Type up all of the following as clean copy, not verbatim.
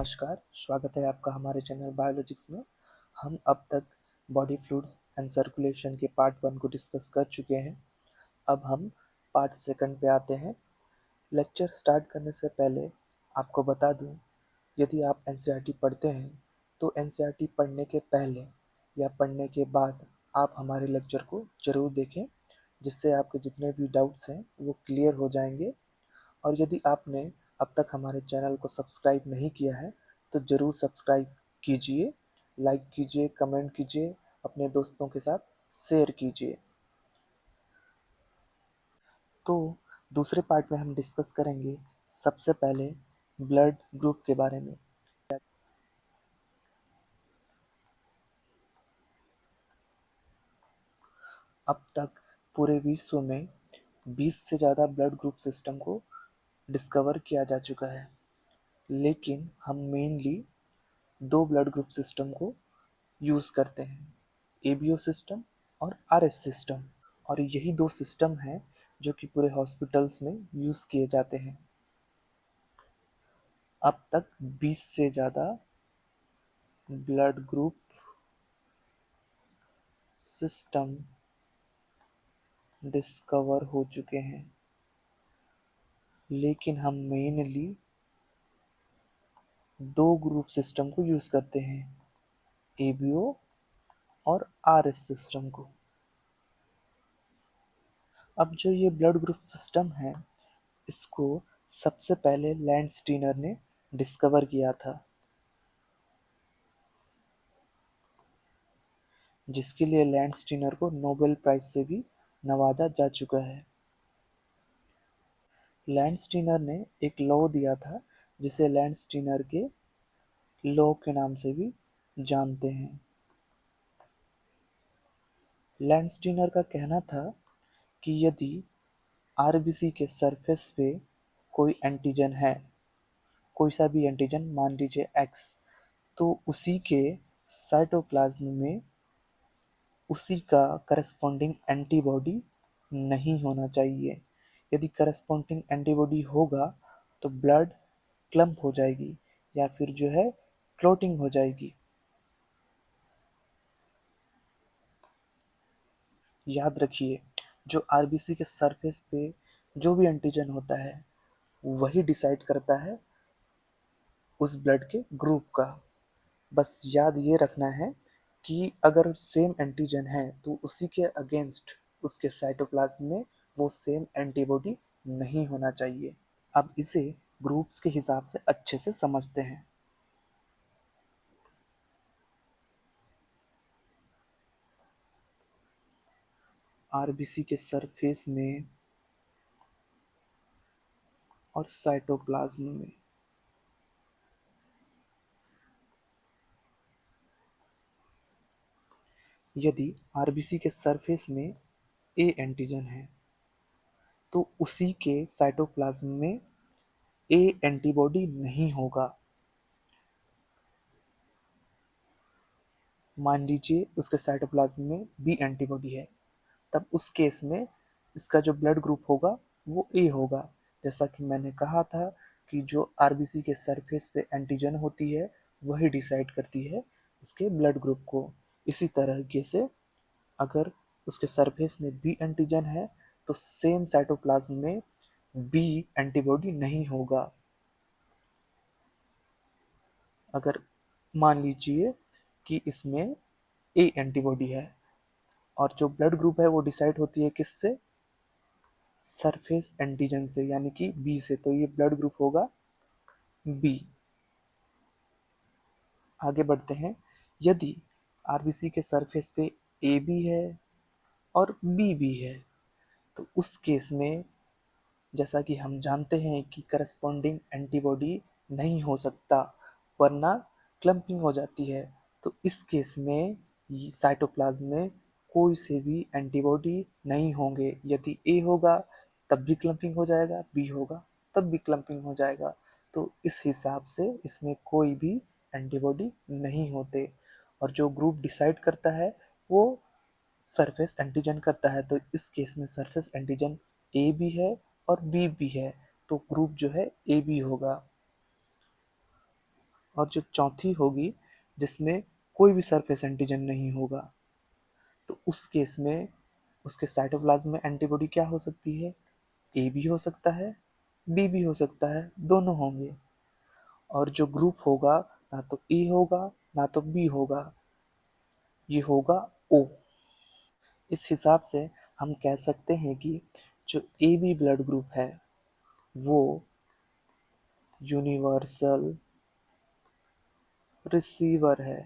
नमस्कार, स्वागत है आपका हमारे चैनल बायोलॉजिक्स में। हम अब तक बॉडी फ्लूइड्स एंड सर्कुलेशन के पार्ट 1 को डिस्कस कर चुके हैं। अब हम पार्ट 2 पे आते हैं। लेक्चर स्टार्ट करने से पहले आपको बता दूं, यदि आप एनसीईआरटी पढ़ते हैं तो एनसीईआरटी पढ़ने के पहले या पढ़ने के बाद आप हमारे लेक्चर को ज़रूर देखें, जिससे आपके जितने भी डाउट्स हैं वो क्लियर हो जाएंगे। और यदि आपने अब तक हमारे चैनल को सब्सक्राइब नहीं किया है तो ज़रूर सब्सक्राइब कीजिए, लाइक कीजिए, कमेंट कीजिए, अपने दोस्तों के साथ शेयर कीजिए। तो दूसरे पार्ट में हम डिस्कस करेंगे सबसे पहले ब्लड ग्रुप के बारे में। अब तक पूरे विश्व में 20 से ज़्यादा ब्लड ग्रुप सिस्टम को डिस्कवर किया जा चुका है, लेकिन हम मेनली दो ब्लड ग्रुप सिस्टम को यूज़ करते हैं, एबीओ सिस्टम और आरएस सिस्टम। और यही दो सिस्टम हैं जो कि पूरे हॉस्पिटल्स में यूज़ किए जाते हैं। अब तक 20 से ज़्यादा ब्लड ग्रुप सिस्टम डिस्कवर हो चुके हैं, लेकिन हम मेनली दो ग्रुप सिस्टम को यूज़ करते हैं, एबीओ और आरएस सिस्टम को। अब जो ये ब्लड ग्रुप सिस्टम है, इसको सबसे पहले लैंडस्टीनर ने डिस्कवर किया था, जिसके लिए लैंडस्टीनर को नोबेल प्राइज से भी नवाजा जा चुका है। लैंडस्टीनर ने एक लॉ दिया था जिसे लैंडस्टीनर के लॉ के नाम से भी जानते हैं। लैंडस्टीनर का कहना था कि यदि आरबीसी के सरफेस पे कोई एंटीजन है, कोई सा भी एंटीजन, मान लीजिए एक्स, तो उसी के साइटोप्लाज्म में उसी का करस्पॉन्डिंग एंटीबॉडी नहीं होना चाहिए। यदि करस्पॉन्डिंग एंटीबॉडी होगा तो ब्लड क्लम्प हो जाएगी या फिर जो है क्लोटिंग हो जाएगी। याद रखिए, जो आरबीसी के सरफेस पे जो भी एंटीजन होता है वही डिसाइड करता है उस ब्लड के ग्रुप का। बस याद ये रखना है कि अगर सेम एंटीजन है तो उसी के अगेंस्ट उसके साइटोप्लाज्म में वो सेम एंटीबॉडी नहीं होना चाहिए। अब इसे ग्रुप्स के हिसाब से अच्छे से समझते हैं। आरबीसी के सरफेस में और साइटोप्लाज्म में यदि आरबीसी के सरफेस में ए एंटीजन है तो उसी के साइटोप्लाज्म में ए एंटीबॉडी नहीं होगा। मान लीजिए उसके साइटोप्लाज्म में बी एंटीबॉडी है, तब उस केस में इसका जो ब्लड ग्रुप होगा वो ए होगा। जैसा कि मैंने कहा था कि जो आरबीसी के सरफेस पे एंटीजन होती है वही डिसाइड करती है उसके ब्लड ग्रुप को। इसी तरीके से अगर उसके सरफेस में बी एंटीजन है तो सेम साइटोप्लाज्म में बी एंटीबॉडी नहीं होगा। अगर मान लीजिए कि इसमें ए एंटीबॉडी है और जो ब्लड ग्रुप है वो डिसाइड होती है किससे, सरफेस एंटीजन से, यानी कि बी से, तो ये ब्लड ग्रुप होगा बी। आगे बढ़ते हैं। यदि आरबीसी के सरफेस पे ए भी है और बी भी है तो उस केस में, जैसा कि हम जानते हैं कि करस्पॉन्डिंग एंटीबॉडी नहीं हो सकता वरना क्लम्पिंग हो जाती है, तो इस केस में साइटोप्लाज्म में कोई से भी एंटीबॉडी नहीं होंगे। यदि ए होगा तब भी क्लम्पिंग हो जाएगा, बी होगा तब भी क्लम्पिंग हो जाएगा। तो इस हिसाब से इसमें कोई भी एंटीबॉडी नहीं होते। और जो ग्रुप डिसाइड करता है वो सरफेस एंटीजन करता है, तो इस केस में सरफेस एंटीजन ए भी है और बी भी है, तो ग्रुप जो है ए बी होगा। और जो चौथी होगी जिसमें कोई भी सरफेस एंटीजन नहीं होगा, तो उस केस में उसके साइटोप्लाज्म में एंटीबॉडी क्या हो सकती है? ए भी हो सकता है, बी भी हो सकता है, दोनों होंगे। और जो ग्रुप होगा, ना तो ए होगा ना तो बी होगा, ये होगा ओ। इस हिसाब से हम कह सकते हैं कि जो ए बी ब्लड ग्रुप है वो यूनिवर्सल रिसीवर है।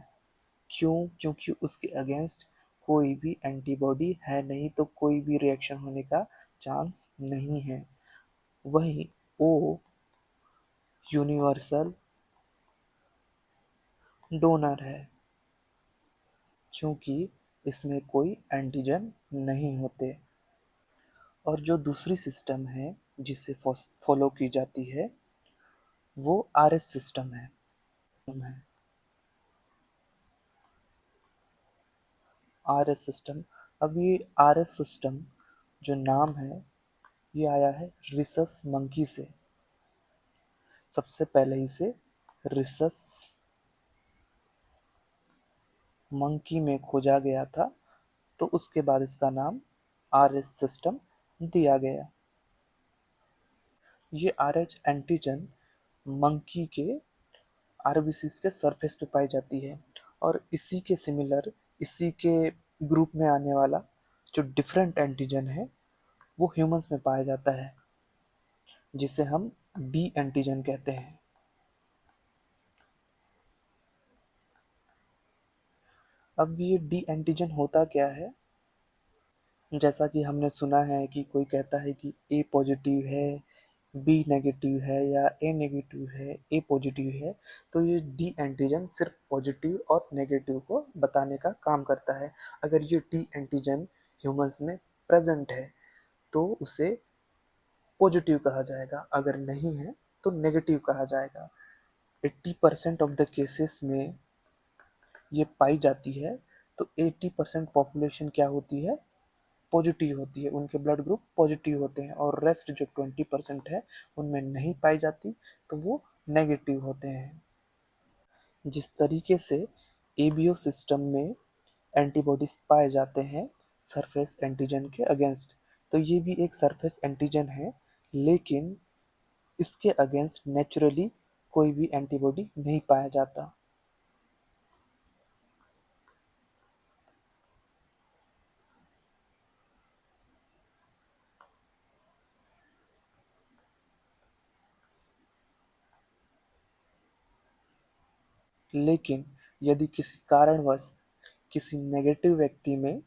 क्यों? क्योंकि उसके अगेंस्ट कोई भी एंटीबॉडी है नहीं, तो कोई भी रिएक्शन होने का चांस नहीं है। वही ओ यूनिवर्सल डोनर है, क्योंकि इसमें कोई एंटीजन नहीं होते। और जो दूसरी सिस्टम है जिसे फॉलो की जाती है वो आरएस सिस्टम है। RS system. अब ये आरएफ सिस्टम जो नाम है ये आया है रिसस मंकी से। सबसे पहले इसे रिसस मंकी में खोजा गया था, तो उसके बाद इसका नाम आरएस सिस्टम दिया गया। ये आरएच एंटीजन मंकी के आरबीसीज के सरफेस पे पाई जाती है, और इसी के सिमिलर, इसी के ग्रुप में आने वाला जो डिफरेंट एंटीजन है वो ह्यूमंस में पाया जाता है, जिसे हम डी एंटीजन कहते हैं। अब ये डी एंटीजन होता क्या है? जैसा कि हमने सुना है कि कोई कहता है कि ए पॉजिटिव है, बी नेगेटिव है, या ए नेगेटिव है, ए पॉजिटिव है, तो ये डी एंटीजन सिर्फ पॉजिटिव और नेगेटिव को बताने का काम करता है। अगर ये डी एंटीजन ह्यूमंस में प्रेजेंट है तो उसे पॉजिटिव कहा जाएगा, अगर नहीं है तो नेगेटिव कहा जाएगा। 80% ऑफ द केसेस में ये पाई जाती है, तो 80% पॉपुलेशन क्या होती है? पॉजिटिव होती है, उनके ब्लड ग्रुप पॉजिटिव होते हैं, और रेस्ट जो 20% है उनमें नहीं पाई जाती, तो वो नेगेटिव होते हैं। जिस तरीके से एबीओ सिस्टम में एंटीबॉडीज पाए जाते हैं सरफेस एंटीजन के अगेंस्ट, तो ये भी एक सरफेस एंटीजन है, लेकिन इसके अगेंस्ट नेचुरली कोई भी एंटीबॉडी नहीं पाया जाता। लेकिन यदि किसी कारणवश किसी नेगेटिव व्यक्ति में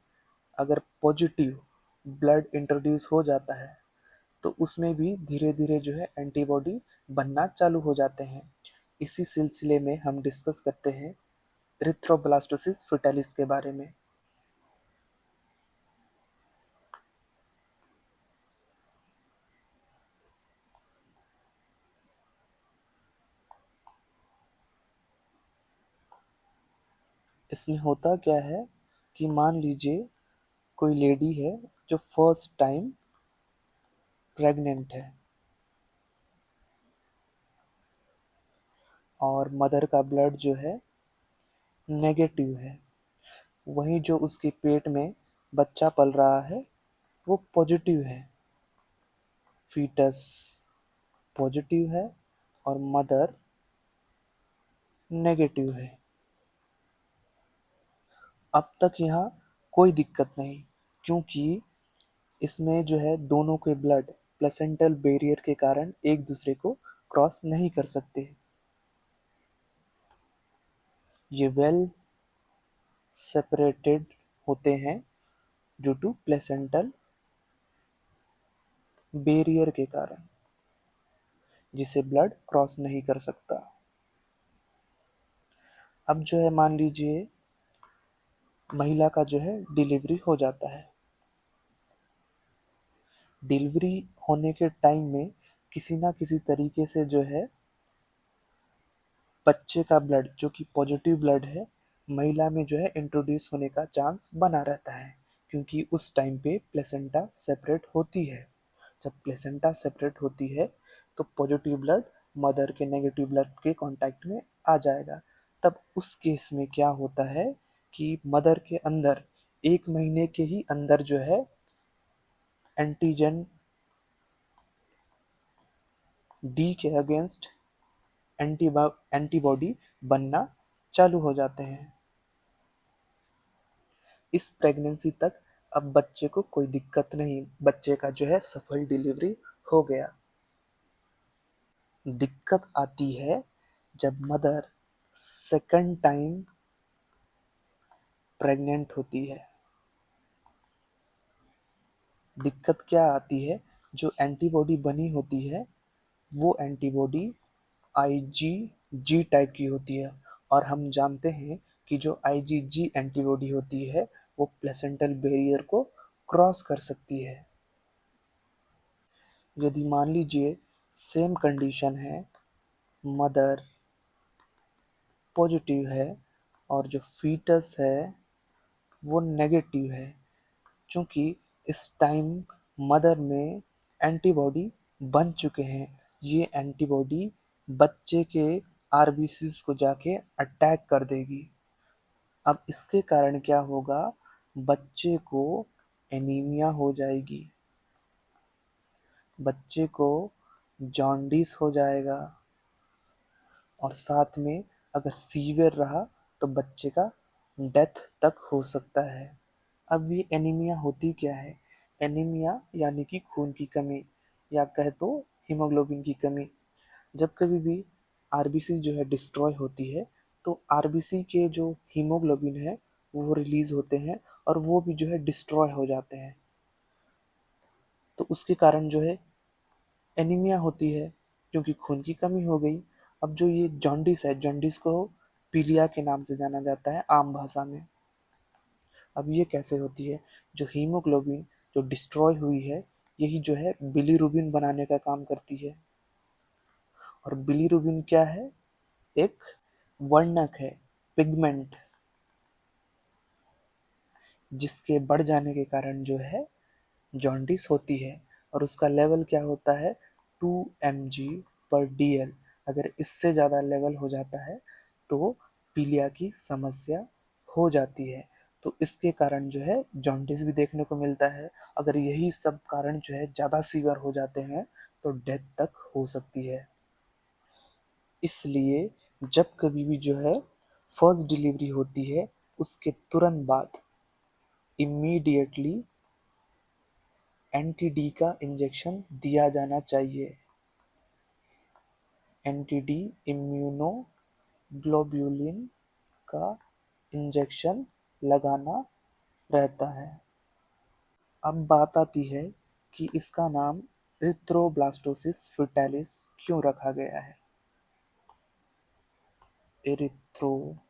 अगर पॉजिटिव ब्लड इंट्रोड्यूस हो जाता है, तो उसमें भी धीरे धीरे जो है एंटीबॉडी बनना चालू हो जाते हैं। इसी सिलसिले में हम डिस्कस करते हैं एरिथ्रोब्लास्टोसिस फीटालिस के बारे में। इसमें होता क्या है कि मान लीजिए कोई लेडी है जो फर्स्ट टाइम प्रेग्नेंट है, और मदर का ब्लड जो है नेगेटिव है। वहीं जो उसके पेट में बच्चा पल रहा है वो पॉजिटिव है, फीटस पॉजिटिव है और मदर नेगेटिव है। अब तक यहाँ कोई दिक्कत नहीं, क्योंकि इसमें जो है दोनों के ब्लड प्लेसेंटल बैरियर के कारण एक दूसरे को क्रॉस नहीं कर सकते। ये वेल सेपरेटेड होते हैं ड्यू टू प्लेसेंटल बैरियर के कारण, जिसे ब्लड क्रॉस नहीं कर सकता। अब जो है मान लीजिए महिला का जो है डिलीवरी हो जाता है। डिलीवरी होने के टाइम में किसी ना किसी तरीके से जो है बच्चे का ब्लड जो कि पॉजिटिव ब्लड है महिला में जो है इंट्रोड्यूस होने का चांस बना रहता है, क्योंकि उस टाइम पे प्लेसेंटा सेपरेट होती है। जब प्लेसेंटा सेपरेट होती है तो पॉजिटिव ब्लड मदर के नेगेटिव ब्लड के कांटेक्ट में आ जाएगा। तब उस केस में क्या होता है कि मदर के अंदर 1 महीने के ही अंदर जो है एंटीजन डी के अगेंस्ट एंटीबॉडी बनना चालू हो जाते हैं। इस प्रेगनेंसी तक अब बच्चे को कोई दिक्कत नहीं, बच्चे का जो है सफल डिलीवरी हो गया। दिक्कत आती है जब मदर सेकंड टाइम प्रेग्नेंट होती है। दिक्कत क्या आती है, जो एंटीबॉडी बनी होती है वो एंटीबॉडी आईजीजी टाइप की होती है, और हम जानते हैं कि जो आईजीजी एंटीबॉडी होती है वो प्लेसेंटल बैरियर को क्रॉस कर सकती है। यदि मान लीजिए सेम कंडीशन है, मदर पॉजिटिव है और जो फीटस है वो नेगेटिव है, क्योंकि इस टाइम मदर में एंटीबॉडी बन चुके हैं, ये एंटीबॉडी बच्चे के आरबीसीज को जाके अटैक कर देगी। अब इसके कारण क्या होगा, बच्चे को एनीमिया हो जाएगी, बच्चे को जॉन्डिस हो जाएगा, और साथ में अगर सीवियर रहा तो बच्चे का डेथ तक हो सकता है। अब ये एनीमिया होती क्या है? एनीमिया यानी कि खून की कमी, या कहे तो हीमोग्लोबिन की कमी। जब कभी भी आरबीसी जो है डिस्ट्रॉय होती है, तो आरबीसी के जो हीमोग्लोबिन है वो रिलीज होते हैं और वो भी जो है डिस्ट्रॉय हो जाते हैं। तो उसके कारण जो है एनीमिया होती है, क्योंकि खून की कमी हो गई। अब जो ये जॉन्डिस है, जॉन्डिस को पीलिया के नाम से जाना जाता है आम भाषा में। अब ये कैसे होती है, जो हीमोग्लोबिन जो डिस्ट्रॉय हुई है, यही जो है बिलीरुबिन बनाने का काम करती है। और बिलीरुबिन क्या है? एक वर्णक है, पिगमेंट, जिसके बढ़ जाने के कारण जो है जॉन्डिस होती है। और उसका लेवल क्या होता है? 2 mg/dl। अगर इससे ज़्यादा लेवल हो जाता है तो पीलिया की समस्या हो जाती है। तो इसके कारण जो है जॉन्डिस भी देखने को मिलता है। अगर यही सब कारण जो है ज़्यादा सीवियर हो जाते हैं तो डेथ तक हो सकती है। इसलिए जब कभी भी जो है फर्स्ट डिलीवरी होती है, उसके तुरंत बाद इमीडिएटली एंटी डी का इंजेक्शन दिया जाना चाहिए। एंटी डी इम्यूनो ग्लोब्यूलिन का इंजेक्शन लगाना रहता है। अब बात आती है कि इसका नाम एरिथ्रोब्लास्टोसिस फीटालिस क्यों रखा गया है। Erythroblastosis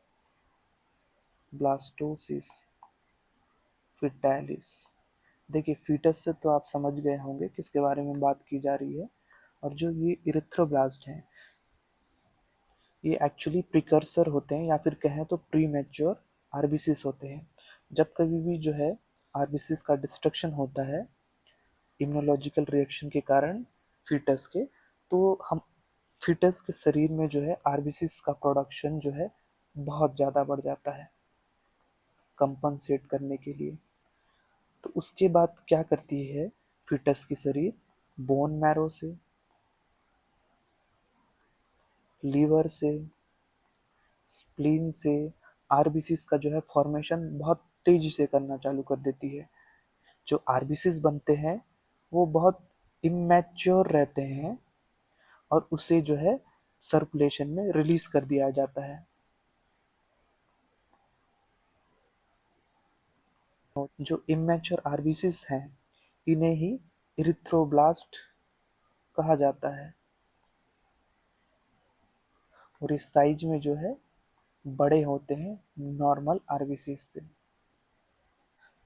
fetalis. देखिए, फीटस से तो आप समझ गए होंगे किसके बारे में बात की जा रही है। और जो ये इरिथ्रोब्लास्ट हैं, ये एक्चुअली प्रिकर्सर होते हैं, या फिर कहें तो प्री मैच्योर आरबीसीस होते हैं। जब कभी भी जो है आरबीसीस का डिस्ट्रक्शन होता है इम्यूनोलॉजिकल रिएक्शन के कारण फीटस के, तो हम फीटस के शरीर में जो है आरबीसीस का प्रोडक्शन जो है बहुत ज़्यादा बढ़ जाता है कंपनसेट करने के लिए। तो उसके बाद क्या करती है फीटस की शरीर? बोन मैरो से, लीवर से, स्प्लीन से आरबीसीस का जो है फॉर्मेशन बहुत तेजी से करना चालू कर देती है। जो आरबीसीस बनते हैं वो बहुत इमेच्योर रहते हैं, और उसे जो है सर्कुलेशन में रिलीज कर दिया जाता है। जो इमेच्योर आरबीसीस हैं, इन्हें ही इरिथ्रोब्लास्ट कहा जाता है, और इस साइज में जो है बड़े होते हैं नॉर्मल आरबीसीस से।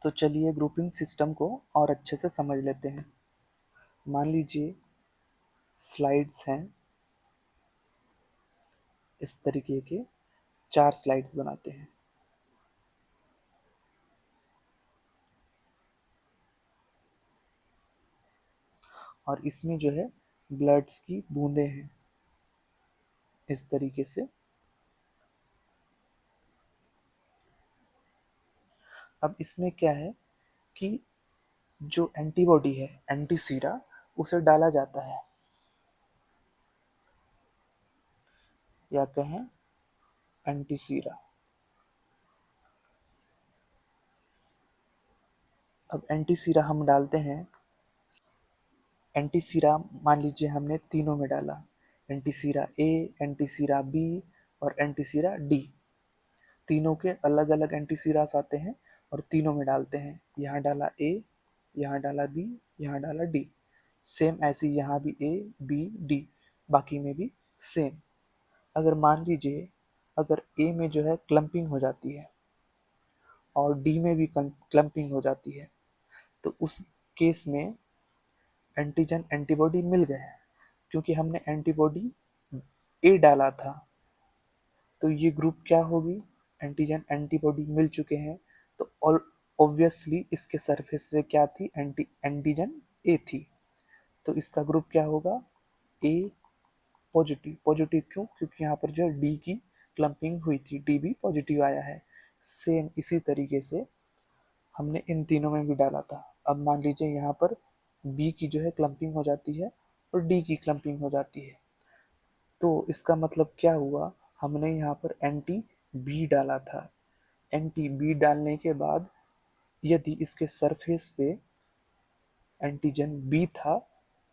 तो चलिए ग्रुपिंग सिस्टम को और अच्छे से समझ लेते हैं। मान लीजिए स्लाइड्स हैं, इस तरीके के 4 स्लाइड्स बनाते हैं। और इसमें जो है ब्लड्स की बूंदें हैं, इस तरीके से अब इसमें क्या है कि जो एंटीबॉडी है, एंटीसीरा, उसे डाला जाता है, या कहें एंटीसीरा। अब एंटीसीरा हम डालते हैं। एंटीसीरा मान लीजिए हमने तीनों में डाला, एंटीसीरा ए, एंटीसीरा बी और एंटीसीरा डी। तीनों के अलग अलग एंटीसीरास आते हैं और तीनों में डालते हैं। यहाँ डाला ए, यहाँ डाला बी, यहाँ डाला डी। सेम ऐसे यहाँ भी ए बी डी, बाकी में भी सेम। अगर मान लीजिए अगर ए में जो है क्लम्पिंग हो जाती है और डी में भी क्लम्पिंग हो जाती है, तो उस केस में एंटीजन एंटीबॉडी मिल गए हैं, क्योंकि हमने एंटीबॉडी ए डाला था। तो ये ग्रुप क्या होगी, एंटीजन एंटीबॉडी मिल चुके हैं, तो ऑब्वियसली इसके सरफेस पे क्या थी, एंटीजन ए थी। तो इसका ग्रुप क्या होगा, ए पॉजिटिव। पॉजिटिव क्यों, क्योंकि यहाँ पर जो है डी की क्लम्पिंग हुई थी, डी भी पॉजिटिव आया है। सेम इसी तरीके से हमने इन तीनों में भी डाला था। अब मान लीजिए यहाँ पर बी की जो है क्लम्पिंग हो जाती है और डी की क्लम्पिंग हो जाती है, तो इसका मतलब क्या हुआ, हमने यहाँ पर एंटी बी डाला था। एंटी बी डालने के बाद यदि इसके सरफेस पे एंटीजन बी था,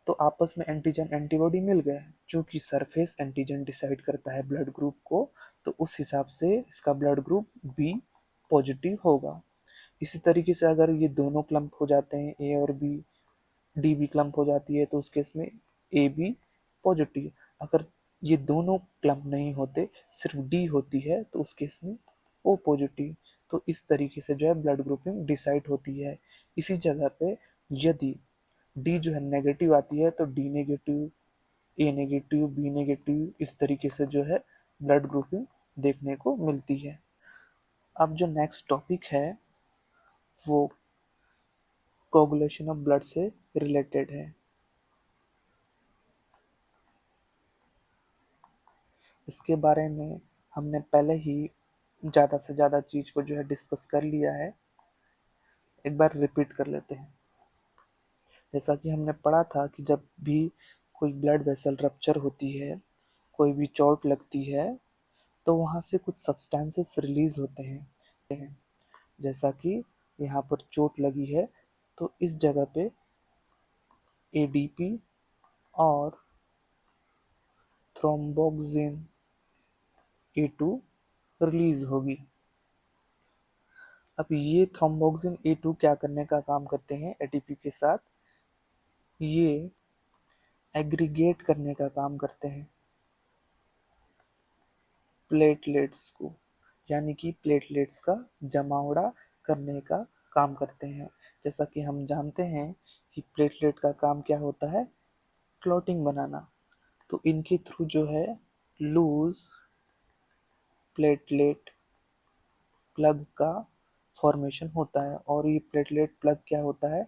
तो आपस में एंटीजन एंटीबॉडी मिल गए। चूंकि सरफेस एंटीजन डिसाइड करता है ब्लड ग्रुप को, तो उस हिसाब से इसका ब्लड ग्रुप बी पॉजिटिव होगा। इसी तरीके से अगर ये दोनों क्लम्प हो जाते हैं, ए और बी, डी भी क्लम्प हो जाती है, तो उस केस में ए बी पॉजिटिव। अगर ये दोनों क्लम्प नहीं होते, सिर्फ डी होती है, तो उस केस में ओ पॉजिटिव। तो इस तरीके से जो है ब्लड ग्रुपिंग डिसाइड होती है। इसी जगह पे यदि डी जो है नेगेटिव आती है, तो डी नेगेटिव, ए नेगेटिव, बी नेगेटिव, इस तरीके से जो है ब्लड ग्रुपिंग देखने को मिलती है। अब जो नेक्स्ट टॉपिक है वो कोगुलेशन ऑफ ब्लड से रिलेटेड है। इसके बारे में हमने पहले ही ज़्यादा से ज़्यादा चीज़ को जो है डिस्कस कर लिया है, एक बार रिपीट कर लेते हैं। जैसा कि हमने पढ़ा था कि जब भी कोई ब्लड वेसल रप्चर होती है, कोई भी चोट लगती है, तो वहाँ से कुछ सब्सटेंसेस रिलीज होते हैं। जैसा कि यहाँ पर चोट लगी है, तो इस जगह पे एडीपी और थ्रोम्बोक्सिन ए2 रिलीज होगी। अब ये थ्रोम्बोक्सिन ए2 क्या करने का काम करते हैं एटीपी के साथ, ये एग्रीगेट करने का काम करते हैं प्लेटलेट्स को, यानी कि प्लेटलेट्स का जमावड़ा करने का काम करते हैं। जैसा कि हम जानते हैं कि प्लेटलेट का काम क्या होता है, क्लॉटिंग बनाना। तो इनके थ्रू जो है लूज प्लेटलेट प्लग का फॉर्मेशन होता है। और ये प्लेटलेट प्लग क्या होता है,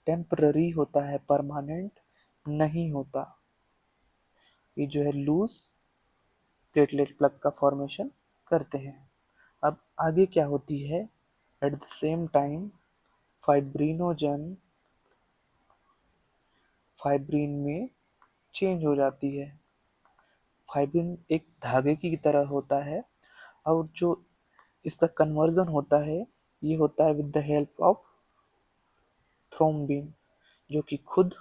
टेम्पररी होता है, परमानेंट नहीं होता। ये जो है लूज प्लेटलेट प्लग का फॉर्मेशन करते हैं। अब आगे क्या होती है, at the same time fibrinogen fibrin में चेंज हो जाती है। फाइब्रिन एक धागे की तरह होता है, और जो इसका कन्वर्जन होता है, ये होता है with the help of thrombin, जो कि खुद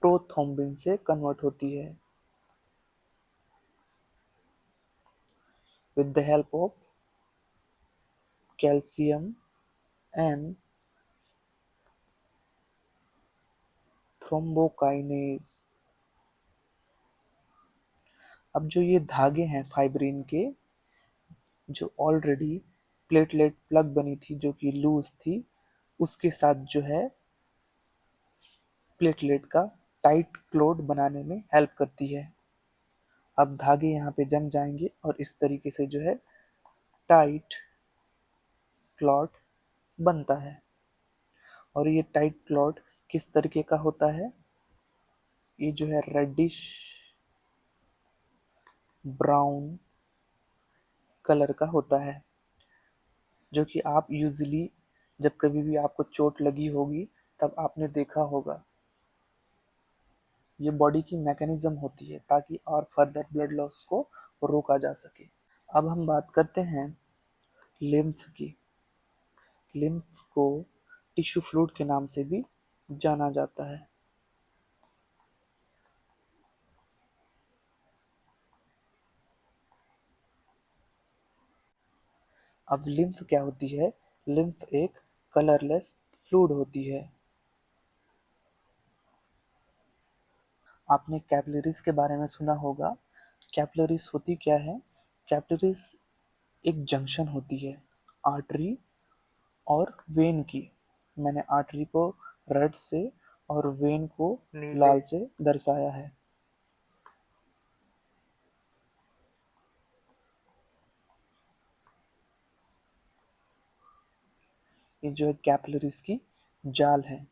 प्रोथ्रोम्बिन से कन्वर्ट होती है with the help of calcium and thrombokinase। अब जो ये धागे हैं फाइब्रिन के, जो ऑलरेडी प्लेटलेट प्लग बनी थी जो कि लूज थी, उसके साथ जो है प्लेटलेट का टाइट क्लोड बनाने में हेल्प करती है। अब धागे यहाँ पे जम जाएंगे और इस तरीके से जो है टाइट क्लॉट बनता है। और ये टाइट क्लॉट किस तरीके का होता है, ये जो है रेडिश ब्राउन कलर का होता है। जो कि आप यूजली जब कभी भी आपको चोट लगी होगी तब आपने देखा होगा। ये बॉडी की मैकेनिज्म होती है ताकि और फर्दर ब्लड लॉस को रोका जा सके। अब हम बात करते हैं लिम्फ की। लिम्फ को टिश्यू फ्लूइड के नाम से भी जाना जाता है। अब लिम्फ क्या होती है? लिम्फ एक कलरलेस फ्लूइड होती है। आपने कैपिलरीज के बारे में सुना होगा। कैपिलरीज होती क्या है? कैपिलरीज एक जंक्शन होती है आर्टरी और वेन की। मैंने आर्टरी को रेड से और वेन को लाल से दर्शाया है। ये जो है कैपिलरीज की जाल है।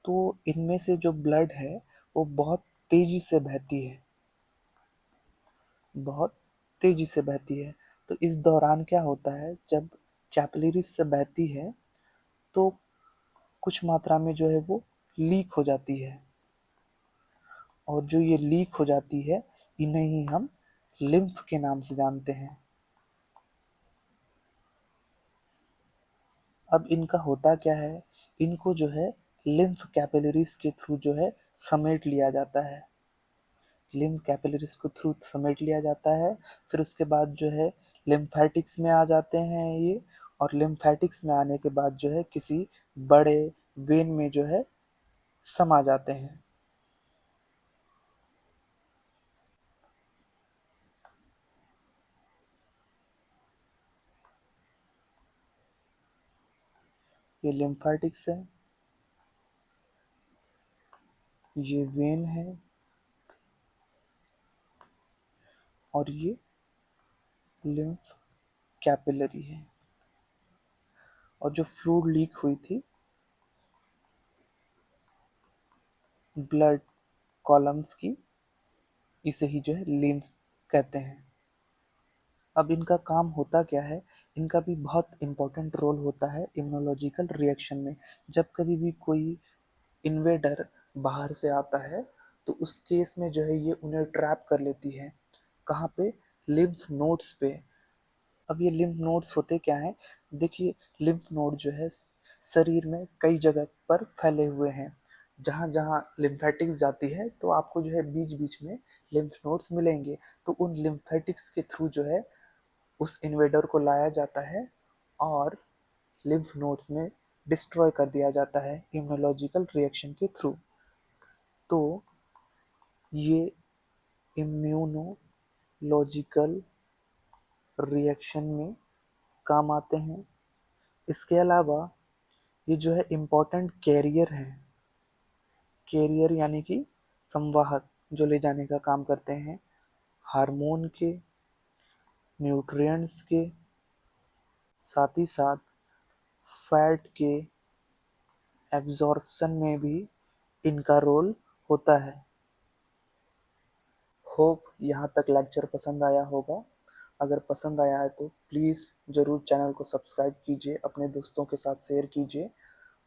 तो इनमें से जो ब्लड है वो बहुत तेजी से बहती है, बहुत तेजी से बहती है। तो इस दौरान क्या होता है, जब कैपिलरीज से बहती है तो कुछ मात्रा में जो है वो लीक हो जाती है, और जो ये लीक हो जाती है इन्हें ही हम लिम्फ के नाम से जानते हैं। अब इनका होता क्या है, इनको जो है लिम्फ कैपिलरीज के थ्रू जो है समेट लिया जाता है। लिम्फ कैपिलरीज को थ्रू समेट लिया जाता है। फिर उसके बाद जो है लिम्फेटिक्स में आ जाते हैं ये, और लिम्फेटिक्स में आने के बाद जो है किसी बड़े वेन में जो है समा जाते हैं। ये लिम्फेटिक्स है, ये वेन है, और ये लिम्फ कैपिलरी है। और जो फ्लूइड लीक हुई थी ब्लड कॉलम्स की, इसे ही जो है लिम्फ्स कहते हैं। अब इनका काम होता क्या है, इनका भी बहुत इम्पोर्टेंट रोल होता है इम्यूनोलॉजिकल रिएक्शन में। जब कभी भी कोई इन्वेडर बाहर से आता है तो उस केस में जो है ये उन्हें ट्रैप कर लेती है। कहाँ पे? लिम्फ नोड्स पे। अब ये लिम्फ नोड्स होते क्या हैं? देखिए, लिम्फ नोड जो है शरीर में कई जगह पर फैले हुए हैं। जहाँ जहाँ लिम्फेटिक्स जाती है तो आपको जो है बीच बीच में लिम्फ नोड्स मिलेंगे। तो उन लिम्फेटिक्स के थ्रू जो है उस इन्वेडर को लाया जाता है और लिम्फ नोड्स में डिस्ट्रॉय कर दिया जाता है इम्यूनोलॉजिकल रिएक्शन के थ्रू। तो ये इम्यूनोलॉजिकल रिएक्शन में काम आते हैं। इसके अलावा ये जो है इम्पोर्टेंट कैरियर हैं। कैरियर यानी कि संवाहक, जो ले जाने का काम करते हैं हार्मोन के, न्यूट्रिएंट्स के, साथ ही साथ फैट के एब्जॉर्प्शन में भी इनका रोल होता है। होप यहाँ तक लेक्चर पसंद आया होगा। अगर पसंद आया है तो प्लीज़ ज़रूर चैनल को सब्सक्राइब कीजिए, अपने दोस्तों के साथ शेयर कीजिए,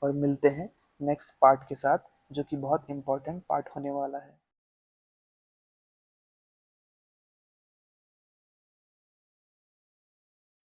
और मिलते हैं नेक्स्ट पार्ट के साथ, जो कि बहुत इम्पोर्टेंट पार्ट होने वाला है।